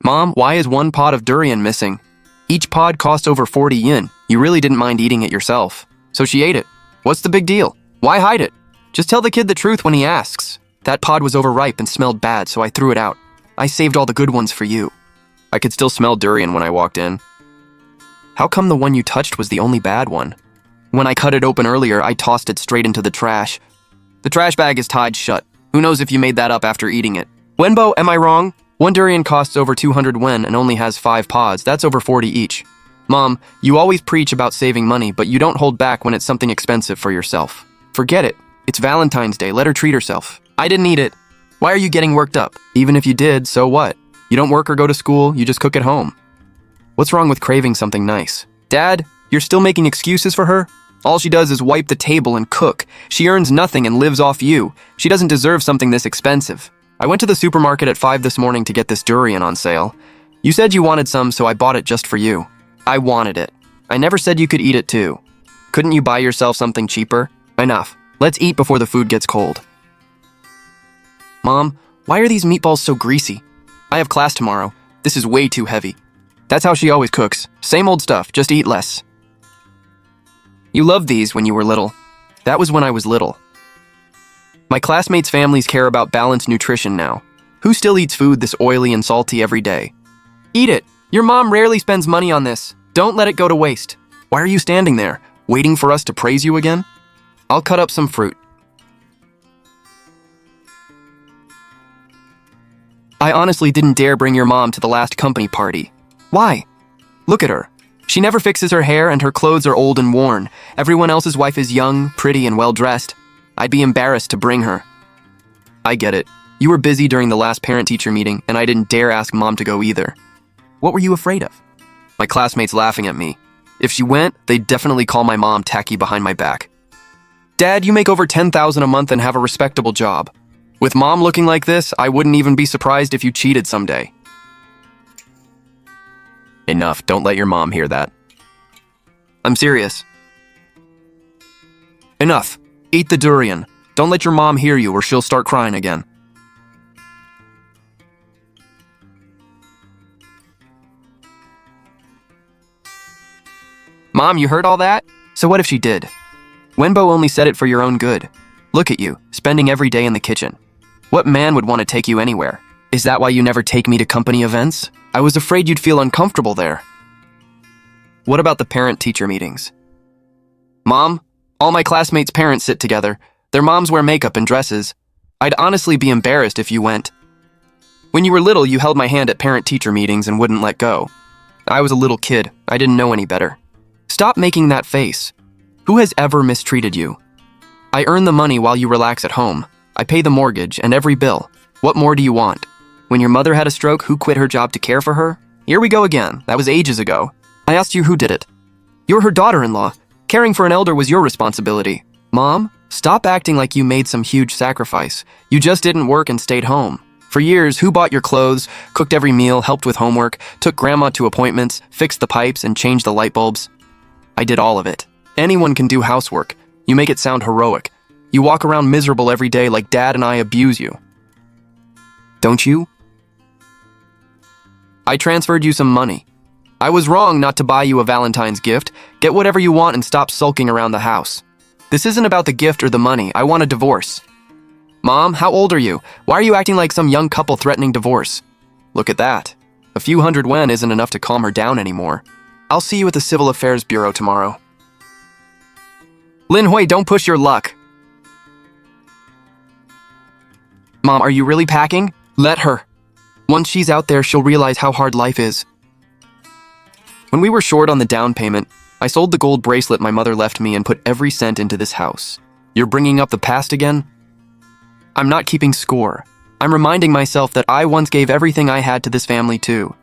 Mom, why is one pod of durian missing? Each pod cost over 40 yen. You really didn't mind eating it yourself. So she ate it. What's the big deal? Why hide it? Just tell the kid the truth when he asks. That pod was overripe and smelled bad, so I threw it out. I saved all the good ones for you. I could still smell durian when I walked in. How come the one you touched was the only bad one? When I cut it open earlier, I tossed it straight into the trash. The trash bag is tied shut. Who knows if you made that up after eating it? Wenbo, am I wrong? One durian costs over 200 yen and only has 5 pods. That's over 40 each. Mom, you always preach about saving money, but you don't hold back when it's something expensive for yourself. Forget it. It's Valentine's Day. Let her treat herself. I didn't eat it. Why are you getting worked up? Even if you did, so what? You don't work or go to school, you just cook at home. What's wrong with craving something nice? Dad, you're still making excuses for her? All she does is wipe the table and cook. She earns nothing and lives off you. She doesn't deserve something this expensive. I went to the supermarket at 5 this morning to get this durian on sale. You said you wanted some, so I bought it just for you. I wanted it. I never said you could eat it too. Couldn't you buy yourself something cheaper? Enough. Let's eat before the food gets cold. Mom, why are these meatballs so greasy? I have class tomorrow. This is way too heavy. That's how she always cooks. Same old stuff, just eat less. You loved these when you were little. That was when I was little. My classmates' families care about balanced nutrition now. Who still eats food this oily and salty every day? Eat it. Your mom rarely spends money on this. Don't let it go to waste. Why are you standing there, waiting for us to praise you again? I'll cut up some fruit. I honestly didn't dare bring your mom to the last company party. Why? Look at her. She never fixes her hair and her clothes are old and worn. Everyone else's wife is young, pretty, and well-dressed. I'd be embarrassed to bring her. I get it. You were busy during the last parent-teacher meeting, and I didn't dare ask Mom to go either. What were you afraid of? My classmates laughing at me. If she went, they'd definitely call my mom tacky behind my back. Dad, you make over 10,000 a month and have a respectable job. With Mom looking like this, I wouldn't even be surprised if you cheated someday. Enough, don't let your mom hear that. I'm serious. Enough. Eat the durian. Don't let your mom hear you or she'll start crying again. Mom, you heard all that? So what if she did? Wenbo only said it for your own good. Look at you, spending every day in the kitchen. What man would want to take you anywhere? Is that why you never take me to company events? I was afraid you'd feel uncomfortable there. What about the parent-teacher meetings? Mom, all my classmates' parents sit together. Their moms wear makeup and dresses. I'd honestly be embarrassed if you went. When you were little, you held my hand at parent-teacher meetings and wouldn't let go. I was a little kid. I didn't know any better. Stop making that face. Who has ever mistreated you? I earn the money while you relax at home. I pay the mortgage and every bill. What more do you want? When your mother had a stroke, who quit her job to care for her? Here we go again. That was ages ago. I asked you who did it. You're her daughter-in-law. Caring for an elder was your responsibility. Mom, stop acting like you made some huge sacrifice. You just didn't work and stayed home. For years, who bought your clothes, cooked every meal, helped with homework, took grandma to appointments, fixed the pipes, and changed the light bulbs? I did all of it. Anyone can do housework. You make it sound heroic. You walk around miserable every day like Dad and I abuse you. Don't you? I transferred you some money. I was wrong not to buy you a Valentine's gift. Get whatever you want and stop sulking around the house. This isn't about the gift or the money. I want a divorce. Mom, how old are you? Why are you acting like some young couple threatening divorce? Look at that. A few hundred yen isn't enough to calm her down anymore. I'll see you at the Civil Affairs Bureau tomorrow. Lin Hui, don't push your luck. Mom, are you really packing? Let her. Once she's out there, she'll realize how hard life is. When we were short on the down payment, I sold the gold bracelet my mother left me and put every cent into this house. You're bringing up the past again? I'm not keeping score. I'm reminding myself that I once gave everything I had to this family too.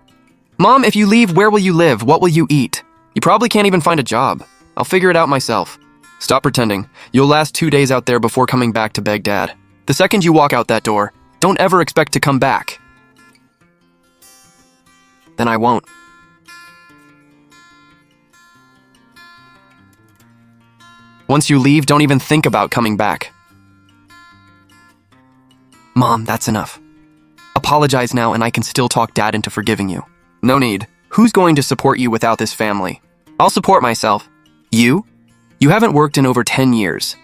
Mom, if you leave, where will you live? What will you eat? You probably can't even find a job. I'll figure it out myself. Stop pretending. You'll last 2 days out there before coming back to beg Dad. The second you walk out that door, don't ever expect to come back. Then I won't. Once you leave, don't even think about coming back. Mom, that's enough. A Apologize now and I can still talk Dad into forgiving you. No need. Who's going to support you without this family? I'll support myself. You? You haven't worked in over 10 years.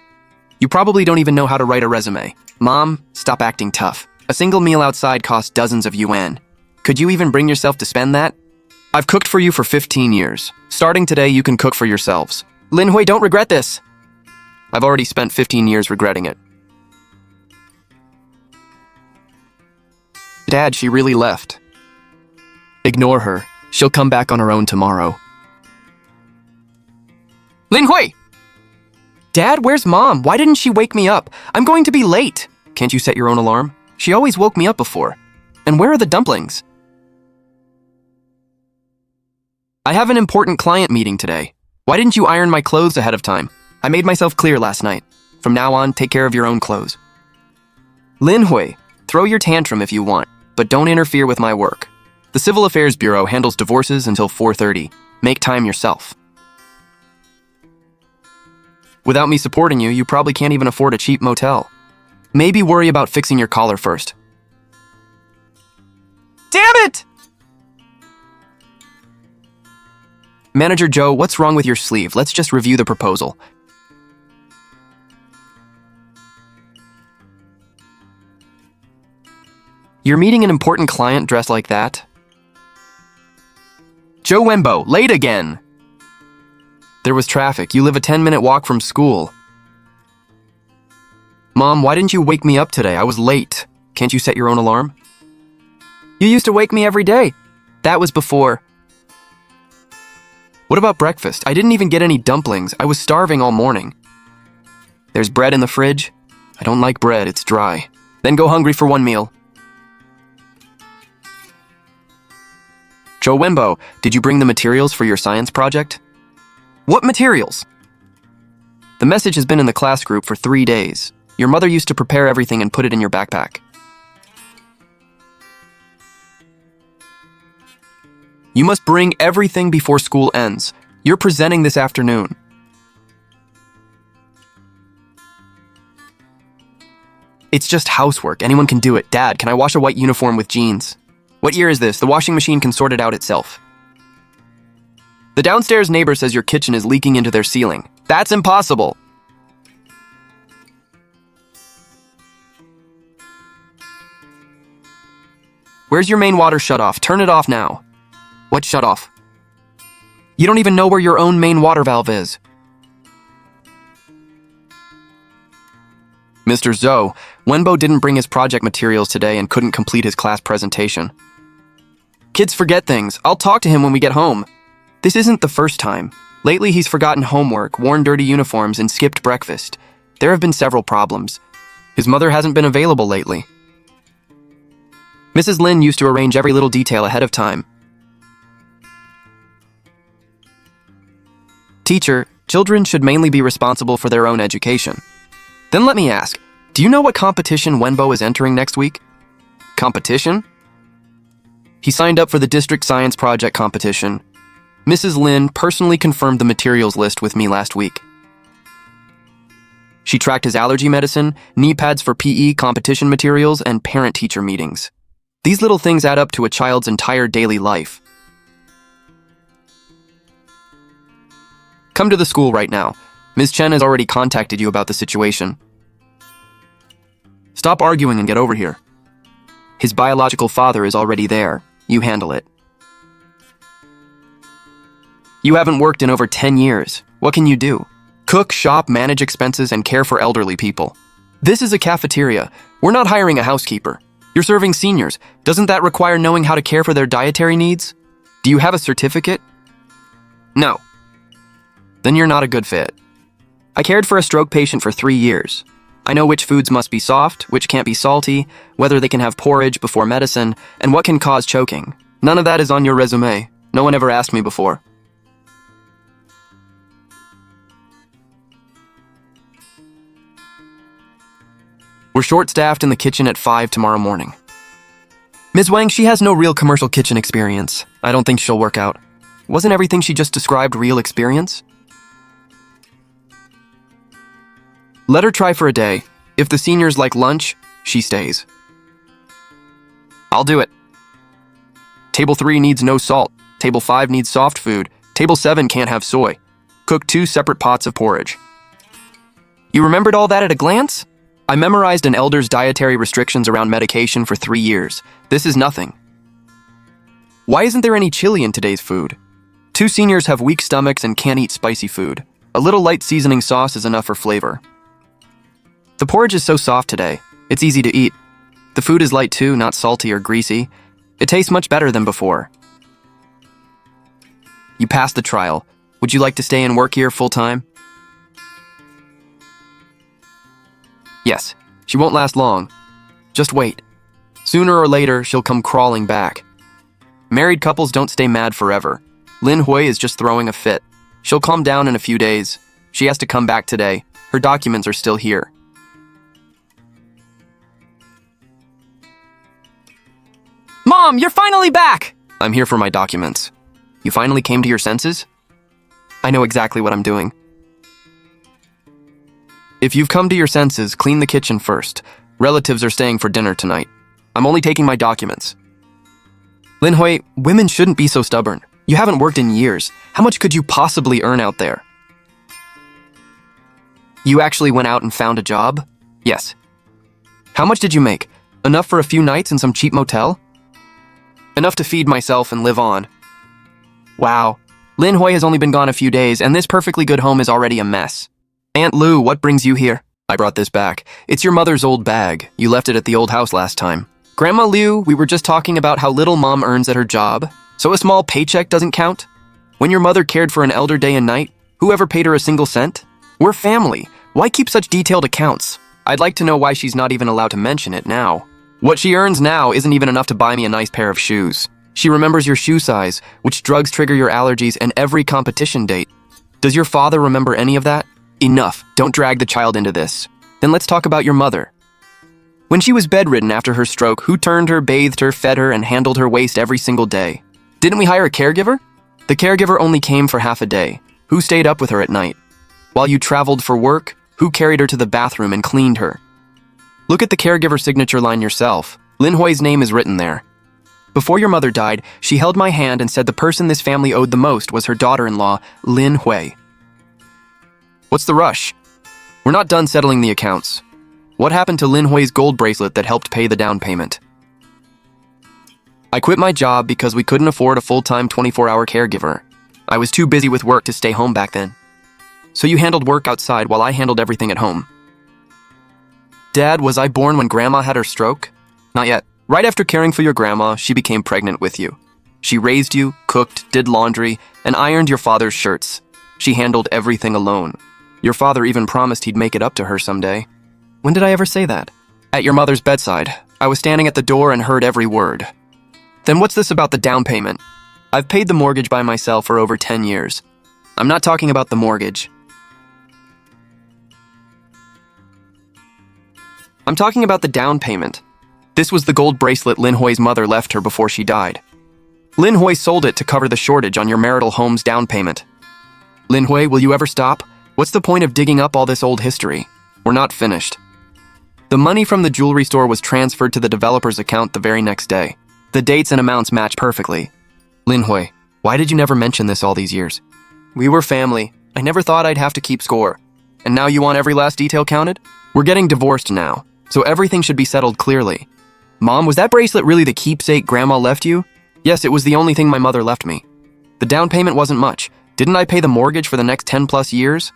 You probably don't even know how to write a resume. Mom, stop acting tough. A single meal outside costs dozens of yuan. Could you even bring yourself to spend that? I've cooked for you for 15 years. Starting today, you can cook for yourselves. Lin Hui, don't regret this. I've already spent 15 years regretting it. Dad, she really left. Ignore her. She'll come back on her own tomorrow. Lin Hui! Dad, where's Mom? Why didn't she wake me up? I'm going to be late. Can't you set your own alarm? She always woke me up before. And where are the dumplings? I have an important client meeting today. Why didn't you iron my clothes ahead of time? I made myself clear last night. From now on, take care of your own clothes. Lin Hui, throw your tantrum if you want, but don't interfere with my work. The Civil Affairs Bureau handles divorces until 4:30. Make time yourself. Without me supporting you, you probably can't even afford a cheap motel. Maybe worry about fixing your collar first. Damn it! Manager Joe, what's wrong with your sleeve? Let's just review the proposal. You're meeting an important client dressed like that? Joe Wenbo, late again! There was traffic. You live a 10-minute walk from school. Mom, why didn't you wake me up today? I was late. Can't you set your own alarm? You used to wake me every day. That was before. What about breakfast? I didn't even get any dumplings. I was starving all morning. There's bread in the fridge. I don't like bread, it's dry. Then go hungry for one meal. Joe Wenbo, did you bring the materials for your science project? What materials? The message has been in the class group for 3 days. Your mother used to prepare everything and put it in your backpack. You must bring everything before school ends. You're presenting this afternoon. It's just housework. Anyone can do it. Dad, can I wash a white uniform with jeans? What year is this? The washing machine can sort it out itself. The downstairs neighbor says your kitchen is leaking into their ceiling. That's impossible. Where's your main water shutoff? Turn it off now. What shutoff? You don't even know where your own main water valve is. Mr. Zhou, Wenbo didn't bring his project materials today and couldn't complete his class presentation. Kids forget things. I'll talk to him when we get home. This isn't the first time. Lately, he's forgotten homework, worn dirty uniforms, and skipped breakfast. There have been several problems. His mother hasn't been available lately. Mrs. Lin used to arrange every little detail ahead of time. Teacher, children should mainly be responsible for their own education. Then let me ask, do you know what competition Wenbo is entering next week? Competition? He signed up for the district science project competition. Mrs. Lin personally confirmed the materials list with me last week. She tracked his allergy medicine, knee pads for PE competition materials, and parent-teacher meetings. These little things add up to a child's entire daily life. Come to the school right now. Ms. Chen has already contacted you about the situation. Stop arguing and get over here. His biological father is already there. You handle it. You haven't worked in over 10 years. What can you do? Cook, shop, manage expenses, and care for elderly people. This is a cafeteria. We're not hiring a housekeeper. You're serving seniors. Doesn't that require knowing how to care for their dietary needs? Do you have a certificate? No. Then you're not a good fit. I cared for a stroke patient for 3 years. I know which foods must be soft, which can't be salty, whether they can have porridge before medicine, and what can cause choking. None of that is on your resume. No one ever asked me before. We're short-staffed in the kitchen at 5 tomorrow morning. Ms. Wang, she has no real commercial kitchen experience. I don't think she'll work out. Wasn't everything she just described real experience? Let her try for a day. If the seniors like lunch, she stays. I'll do it. Table 3 needs no salt. Table 5 needs soft food. Table 7 can't have soy. Cook 2 separate pots of porridge. You remembered all that at a glance? I memorized an elder's dietary restrictions around medication for 3 years. This is nothing. Why isn't there any chili in today's food? 2 seniors have weak stomachs and can't eat spicy food. A little light seasoning sauce is enough for flavor. The porridge is so soft today. It's easy to eat. The food is light too, not salty or greasy. It tastes much better than before. You passed the trial. Would you like to stay and work here full-time? Yes, she won't last long. Just wait. Sooner or later, she'll come crawling back. Married couples don't stay mad forever. Lin Hui is just throwing a fit. She'll calm down in a few days. She has to come back today. Her documents are still here. Mom, you're finally back! I'm here for my documents. You finally came to your senses? I know exactly what I'm doing. If you've come to your senses, clean the kitchen first. Relatives are staying for dinner tonight. I'm only taking my documents. Lin Hui, women shouldn't be so stubborn. You haven't worked in years. How much could you possibly earn out there? You actually went out and found a job? Yes. How much did you make? Enough for a few nights in some cheap motel? Enough to feed myself and live on. Wow. Lin Hui has only been gone a few days, and this perfectly good home is already a mess. Aunt Lu, what brings you here? I brought this back. It's your mother's old bag. You left it at the old house last time. Grandma Liu, we were just talking about how little Mom earns at her job, so a small paycheck doesn't count? When your mother cared for an elder day and night, whoever paid her a single cent? We're family. Why keep such detailed accounts? I'd like to know why she's not even allowed to mention it now. What she earns now isn't even enough to buy me a nice pair of shoes. She remembers your shoe size, which drugs trigger your allergies, and every competition date. Does your father remember any of that? Enough. Don't drag the child into this. Then let's talk about your mother. When she was bedridden after her stroke, who turned her, bathed her, fed her, and handled her waste every single day? Didn't we hire a caregiver? The caregiver only came for half a day. Who stayed up with her at night? While you traveled for work, who carried her to the bathroom and cleaned her? Look at the caregiver signature line yourself. Lin Hui's name is written there. Before your mother died, she held my hand and said the person this family owed the most was her daughter-in-law, Lin Hui. What's the rush? We're not done settling the accounts. What happened to Lin Hui's gold bracelet that helped pay the down payment? I quit my job because we couldn't afford a full-time 24-hour caregiver. I was too busy with work to stay home back then. So you handled work outside while I handled everything at home. Dad, was I born when Grandma had her stroke? Not yet. Right after caring for your grandma, she became pregnant with you. She raised you, cooked, did laundry, and ironed your father's shirts. She handled everything alone. Your father even promised he'd make it up to her someday. When did I ever say that? At your mother's bedside. I was standing at the door and heard every word. Then what's this about the down payment? I've paid the mortgage by myself for over 10 years. I'm not talking about the mortgage. I'm talking about the down payment. This was the gold bracelet Lin Hui's mother left her before she died. Lin Hui sold it to cover the shortage on your marital home's down payment. Lin Hui, will you ever stop? What's the point of digging up all this old history? We're not finished. The money from the jewelry store was transferred to the developer's account the very next day. The dates and amounts match perfectly. Lin Hui, why did you never mention this all these years? We were family. I never thought I'd have to keep score. And now you want every last detail counted? We're getting divorced now, so everything should be settled clearly. Mom, was that bracelet really the keepsake Grandma left you? Yes, it was the only thing my mother left me. The down payment wasn't much. Didn't I pay the mortgage for the next 10 plus years?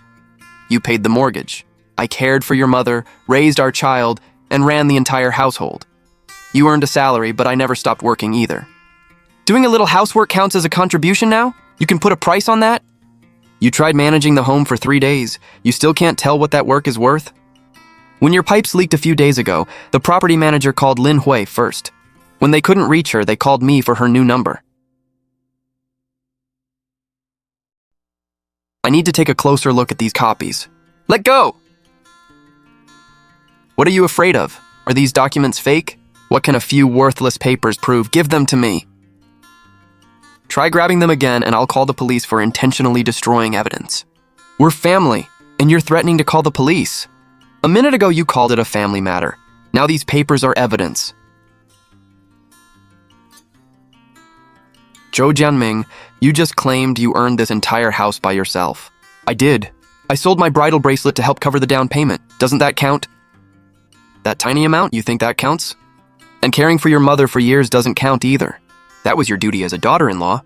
You paid the mortgage. I cared for your mother, raised our child, and ran the entire household. You earned a salary, but I never stopped working either. Doing a little housework counts as a contribution now? You can put a price on that? You tried managing the home for 3 days. You still can't tell what that work is worth? When your pipes leaked a few days ago, the property manager called Lin Hui first. When they couldn't reach her, they called me for her new number. I need to take a closer look at these copies. Let go! What are you afraid of? Are these documents fake? What can a few worthless papers prove? Give them to me. Try grabbing them again and I'll call the police for intentionally destroying evidence. We're family, and you're threatening to call the police. A minute ago you called it a family matter. Now these papers are evidence. Zhou Jianming, you just claimed you earned this entire house by yourself. I did. I sold my bridal bracelet to help cover the down payment. Doesn't that count? That tiny amount, you think that counts? And caring for your mother for years doesn't count either. That was your duty as a daughter-in-law.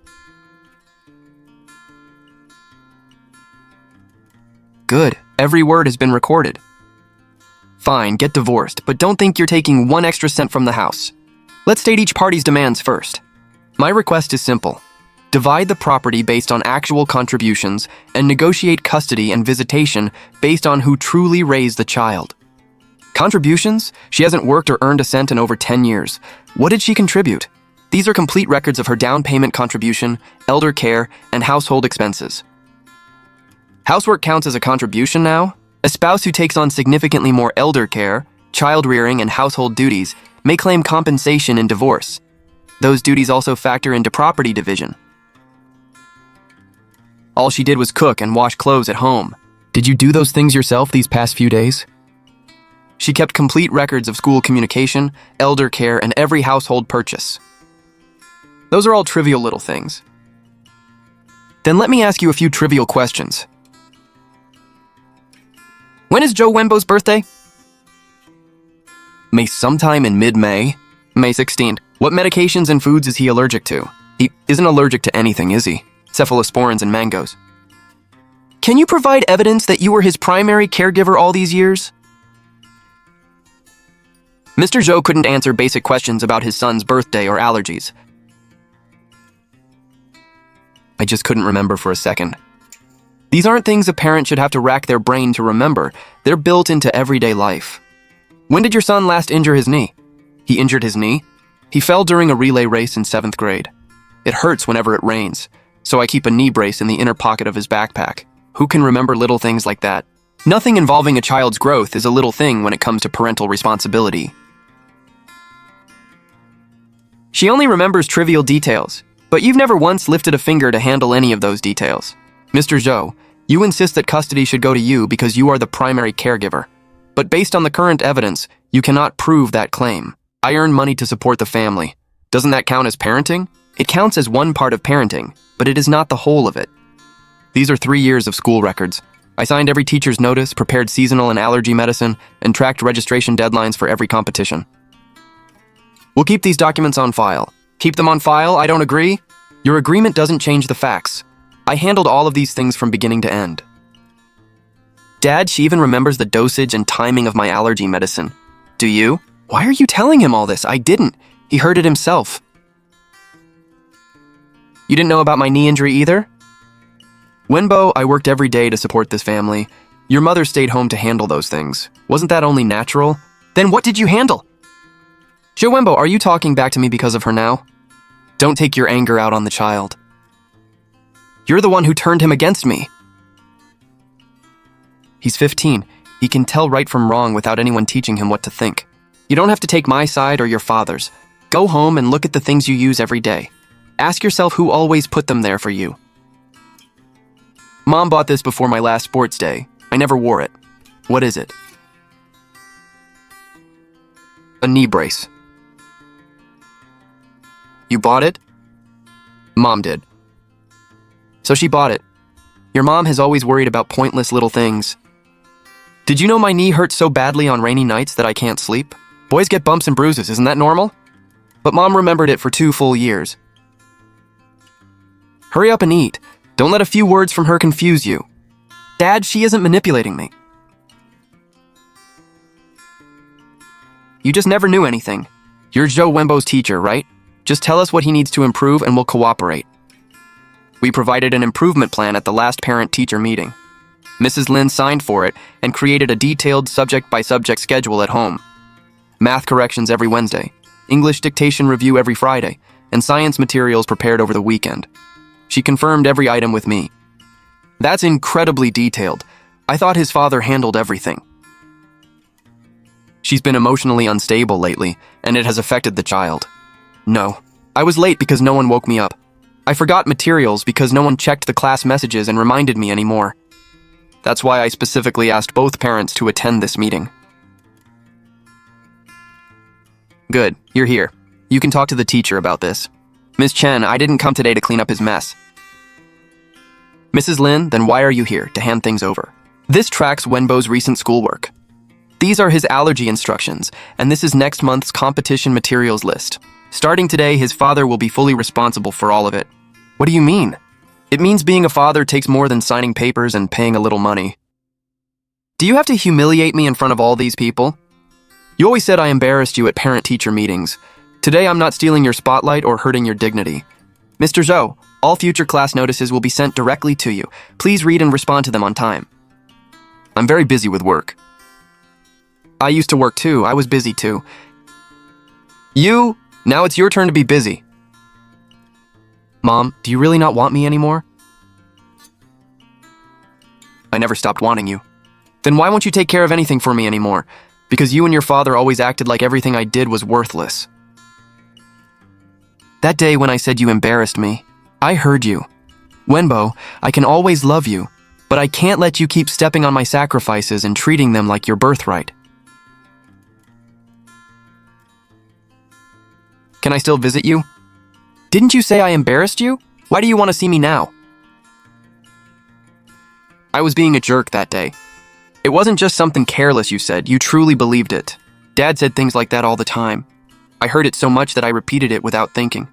Good. Every word has been recorded. Fine, get divorced, but don't think you're taking 1 extra cent from the house. Let's state each party's demands first. My request is simple. Divide the property based on actual contributions and negotiate custody and visitation based on who truly raised the child. Contributions? She hasn't worked or earned a cent in over 10 years. What did she contribute? These are complete records of her down payment contribution, elder care, and household expenses. Housework counts as a contribution now? A spouse who takes on significantly more elder care, child rearing, and household duties may claim compensation in divorce. Those duties also factor into property division. All she did was cook and wash clothes at home. Did you do those things yourself these past few days? She kept complete records of school communication, elder care, and every household purchase. Those are all trivial little things. Then let me ask you a few trivial questions. When is Zhou Wenbo's birthday? May sometime in mid-May. May 16th. What medications and foods is he allergic to? He isn't allergic to anything, is he? Cephalosporins and mangoes. Can you provide evidence that you were his primary caregiver all these years? Mr. Zhou couldn't answer basic questions about his son's birthday or allergies. I just couldn't remember for a second. These aren't things a parent should have to rack their brain to remember. They're built into everyday life. When did your son last injure his knee? He injured his knee? He fell during a relay race in 7th grade. It hurts whenever it rains, so I keep a knee brace in the inner pocket of his backpack. Who can remember little things like that? Nothing involving a child's growth is a little thing when it comes to parental responsibility. She only remembers trivial details, but you've never once lifted a finger to handle any of those details. Mr. Zhou, you insist that custody should go to you because you are the primary caregiver. But based on the current evidence, you cannot prove that claim. I earn money to support the family. Doesn't that count as parenting? It counts as one part of parenting, but it is not the whole of it. These are 3 years of school records. I signed every teacher's notice, prepared seasonal and allergy medicine, and tracked registration deadlines for every competition. We'll keep these documents on file. Keep them on file? I don't agree. Your agreement doesn't change the facts. I handled all of these things from beginning to end. Dad, she even remembers the dosage and timing of my allergy medicine. Do you? Why are you telling him all this? I didn't. He heard it himself. You didn't know about my knee injury either? Wenbo, I worked every day to support this family. Your mother stayed home to handle those things. Wasn't that only natural? Then what did you handle? Zhou Wenbo, are you talking back to me because of her now? Don't take your anger out on the child. You're the one who turned him against me. He's 15. He can tell right from wrong without anyone teaching him what to think. You don't have to take my side or your father's. Go home and look at the things you use every day. Ask yourself who always put them there for you. Mom bought this before my last sports day. I never wore it. What is it? A knee brace. You bought it? Mom did. So she bought it. Your mom has always worried about pointless little things. Did you know my knee hurts so badly on rainy nights that I can't sleep? Boys get bumps and bruises, isn't that normal? But Mom remembered it for 2 full years. Hurry up and eat. Don't let a few words from her confuse you. Dad, she isn't manipulating me. You just never knew anything. You're Zhou Wenbo's teacher, right? Just tell us what he needs to improve and we'll cooperate. We provided an improvement plan at the last parent-teacher meeting. Mrs. Lin signed for it and created a detailed subject-by-subject schedule at home. Math corrections every Wednesday, English dictation review every Friday, and science materials prepared over the weekend. She confirmed every item with me. That's incredibly detailed. I thought his father handled everything. She's been emotionally unstable lately, and it has affected the child. No, I was late because no one woke me up. I forgot materials because no one checked the class messages and reminded me anymore. That's why I specifically asked both parents to attend this meeting. Good, you're here. You can talk to the teacher about this. Miss Chen, I didn't come today to clean up his mess. Mrs. Lin, then why are you here? To hand things over. This tracks Wenbo's recent schoolwork. These are his allergy instructions, and this is next month's competition materials list. Starting today, his father will be fully responsible for all of it. What do you mean? It means being a father takes more than signing papers and paying a little money. Do you have to humiliate me in front of all these people? You always said I embarrassed you at parent-teacher meetings. Today I'm not stealing your spotlight or hurting your dignity. Mr. Zhou, all future class notices will be sent directly to you. Please read and respond to them on time. I'm very busy with work. I used to work too. I was busy too. Now it's your turn to be busy. Mom, do you really not want me anymore? I never stopped wanting you. Then why won't you take care of anything for me anymore? Because you and your father always acted like everything I did was worthless. That day when I said you embarrassed me, I heard you. Wenbo, I can always love you, but I can't let you keep stepping on my sacrifices and treating them like your birthright. Can I still visit you? Didn't you say I embarrassed you? Why do you want to see me now? I was being a jerk that day. It wasn't just something careless you said, you truly believed it. Dad said things like that all the time. I heard it so much that I repeated it without thinking.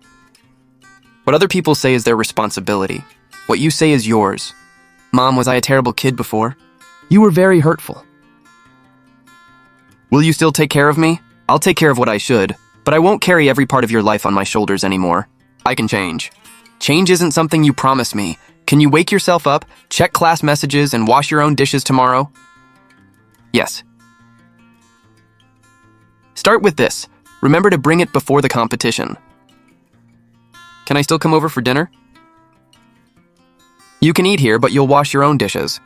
What other people say is their responsibility. What you say is yours. Mom, was I a terrible kid before? You were very hurtful. Will you still take care of me? I'll take care of what I should, but I won't carry every part of your life on my shoulders anymore. I can change. Change isn't something you promise me. Can you wake yourself up, check class messages, and wash your own dishes tomorrow? Yes. Start with this. Remember to bring it before the competition. Can I still come over for dinner? You can eat here, but you'll wash your own dishes.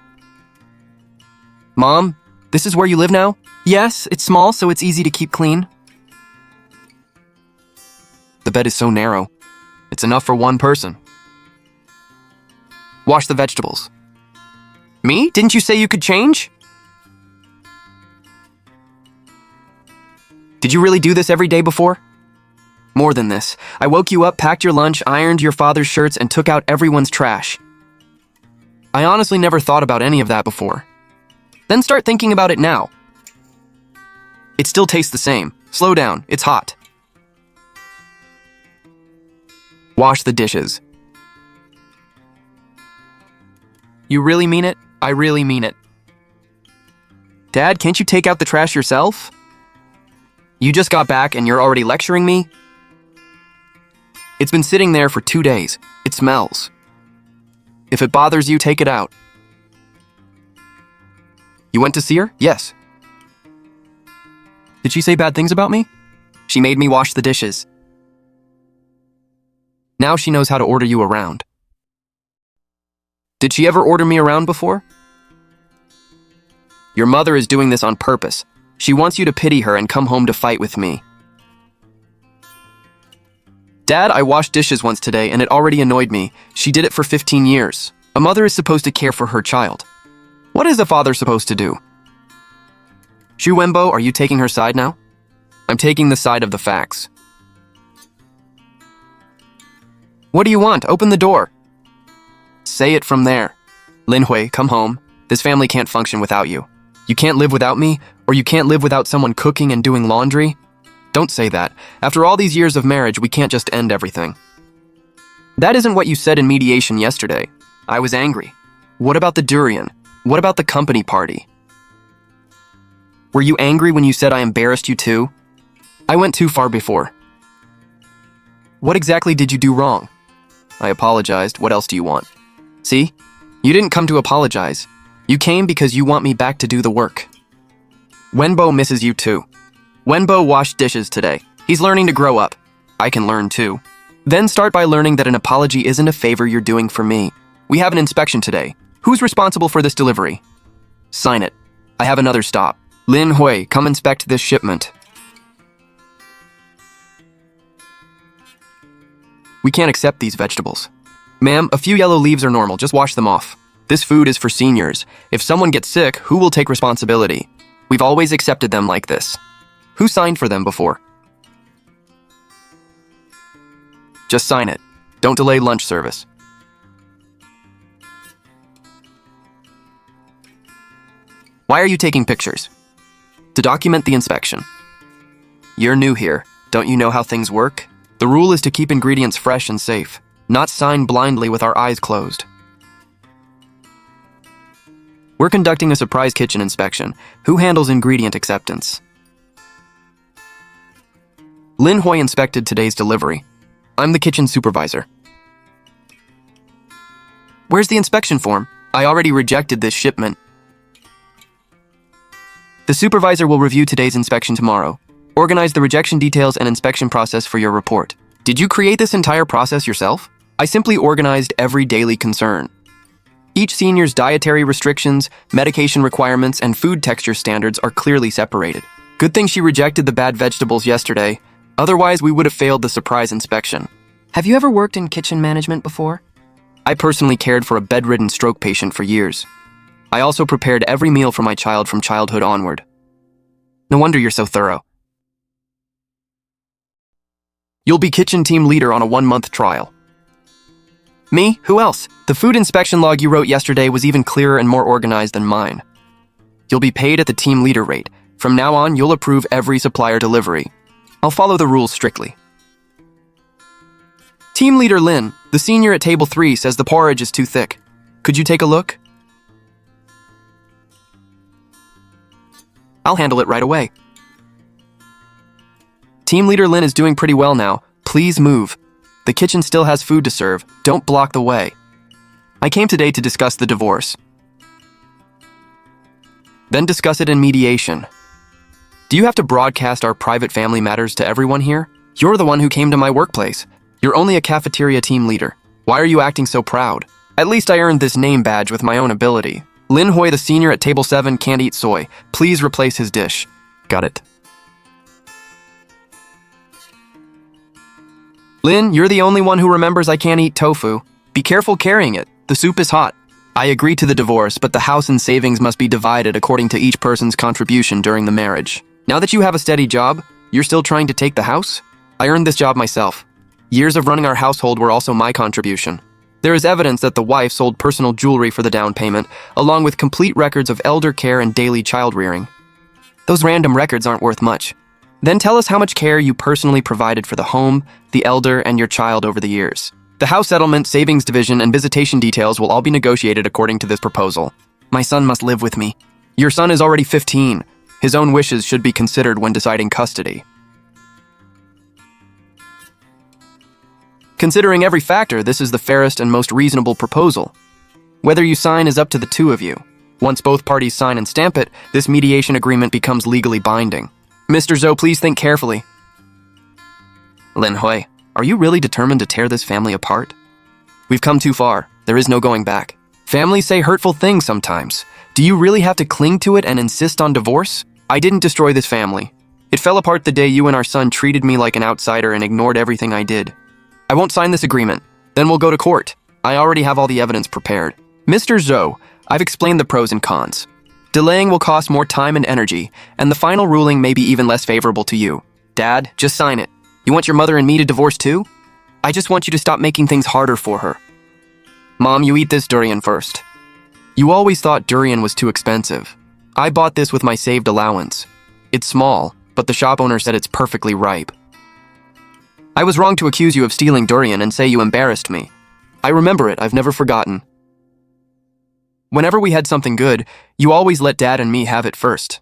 Mom, this is where you live now? Yes, it's small, so it's easy to keep clean. The bed is so narrow. It's enough for one person. Wash the vegetables. Me? Didn't you say you could change? Did you really do this every day before? More than this. I woke you up, packed your lunch, ironed your father's shirts, and took out everyone's trash. I honestly never thought about any of that before. Then start thinking about it now. It still tastes the same. Slow down, it's hot. Wash the dishes. You really mean it? I really mean it. Dad, can't you take out the trash yourself? You just got back and you're already lecturing me? It's been sitting there for 2 days. It smells. If it bothers you, take it out. You went to see her? Yes. Did she say bad things about me? She made me wash the dishes. Now she knows how to order you around. Did she ever order me around before? Your mother is doing this on purpose. She wants you to pity her and come home to fight with me. Dad, I washed dishes once today and it already annoyed me. She did it for 15 years. A mother is supposed to care for her child. What is a father supposed to do? Xu Wenbo, are you taking her side now? I'm taking the side of the facts. What do you want? Open the door. Say it from there. Lin Hui, come home. This family can't function without you. You can't live without me, or you can't live without someone cooking and doing laundry. Don't say that. After all these years of marriage, we can't just end everything. That isn't what you said in mediation yesterday. I was angry. What about the durian? What about the company party? Were you angry when you said I embarrassed you too? I went too far before. What exactly did you do wrong? I apologized. What else do you want? See? You didn't come to apologize. You came because you want me back to do the work. Wenbo misses you too. Wenbo washed dishes today. He's learning to grow up. I can learn too. Then start by learning that an apology isn't a favor you're doing for me. We have an inspection today. Who's responsible for this delivery? Sign it. I have another stop. Lin Hui, come inspect this shipment. We can't accept these vegetables. Ma'am, a few yellow leaves are normal. Just wash them off. This food is for seniors. If someone gets sick, who will take responsibility? We've always accepted them like this. Who signed for them before? Just sign it. Don't delay lunch service. Why are you taking pictures? To document the inspection. You're new here. Don't you know how things work? The rule is to keep ingredients fresh and safe, not sign blindly with our eyes closed. We're conducting a surprise kitchen inspection. Who handles ingredient acceptance? Lin Hui inspected today's delivery. I'm the kitchen supervisor. Where's the inspection form? I already rejected this shipment. The supervisor will review today's inspection tomorrow. Organize the rejection details and inspection process for your report. Did you create this entire process yourself? I simply organized every daily concern. Each senior's dietary restrictions, medication requirements, and food texture standards are clearly separated. Good thing she rejected the bad vegetables yesterday. Otherwise, we would have failed the surprise inspection. Have you ever worked in kitchen management before? I personally cared for a bedridden stroke patient for years. I also prepared every meal for my child from childhood onward. No wonder you're so thorough. You'll be kitchen team leader on a 1-month trial. Me? Who else? The food inspection log you wrote yesterday was even clearer and more organized than mine. You'll be paid at the team leader rate. From now on, you'll approve every supplier delivery. I'll follow the rules strictly. Team leader Lin, the senior at table 3, says the porridge is too thick. Could you take a look? I'll handle it right away. Team leader Lin is doing pretty well now. Please move. The kitchen still has food to serve. Don't block the way. I came today to discuss the divorce. Then discuss it in mediation. Do you have to broadcast our private family matters to everyone here? You're the one who came to my workplace. You're only a cafeteria team leader. Why are you acting so proud? At least I earned this name badge with my own ability. Lin Hui, the senior at table 7, can't eat soy. Please replace his dish. Got it. Lin, you're the only one who remembers I can't eat tofu. Be careful carrying it. The soup is hot. I agree to the divorce, but the house and savings must be divided according to each person's contribution during the marriage. Now that you have a steady job, you're still trying to take the house? I earned this job myself. Years of running our household were also my contribution. There is evidence that the wife sold personal jewelry for the down payment, along with complete records of elder care and daily child rearing. Those random records aren't worth much. Then tell us how much care you personally provided for the home, the elder, and your child over the years. The house settlement, savings division, and visitation details will all be negotiated according to this proposal. My son must live with me. Your son is already 15. His own wishes should be considered when deciding custody. Considering every factor, this is the fairest and most reasonable proposal. Whether you sign is up to the two of you. Once both parties sign and stamp it, this mediation agreement becomes legally binding. Mr. Zhou, please think carefully. Lin Hui, are you really determined to tear this family apart? We've come too far. There is no going back. Families say hurtful things sometimes. Do you really have to cling to it and insist on divorce? I didn't destroy this family. It fell apart the day you and our son treated me like an outsider and ignored everything I did. I won't sign this agreement. Then we'll go to court. I already have all the evidence prepared. Mr. Zhou, I've explained the pros and cons. Delaying will cost more time and energy, and the final ruling may be even less favorable to you. Dad, just sign it. You want your mother and me to divorce too? I just want you to stop making things harder for her. Mom, you eat this durian first. You always thought durian was too expensive. I bought this with my saved allowance. It's small, but the shop owner said it's perfectly ripe. I was wrong to accuse you of stealing durian and say you embarrassed me. I remember it, I've never forgotten. Whenever we had something good, you always let Dad and me have it first.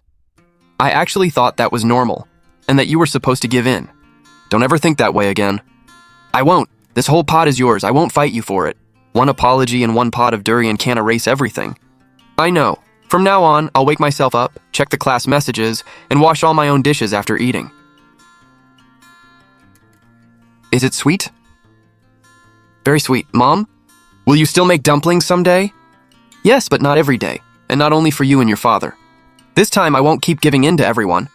I actually thought that was normal, and that you were supposed to give in. Don't ever think that way again. I won't. This whole pot is yours. I won't fight you for it. One apology and one pot of durian can't erase everything. I know. From now on, I'll wake myself up, check the class messages, and wash all my own dishes after eating. Is it sweet? Very sweet. Mom, will you still make dumplings someday? Yes, but not every day, and not only for you and your father. This time I won't keep giving in to everyone.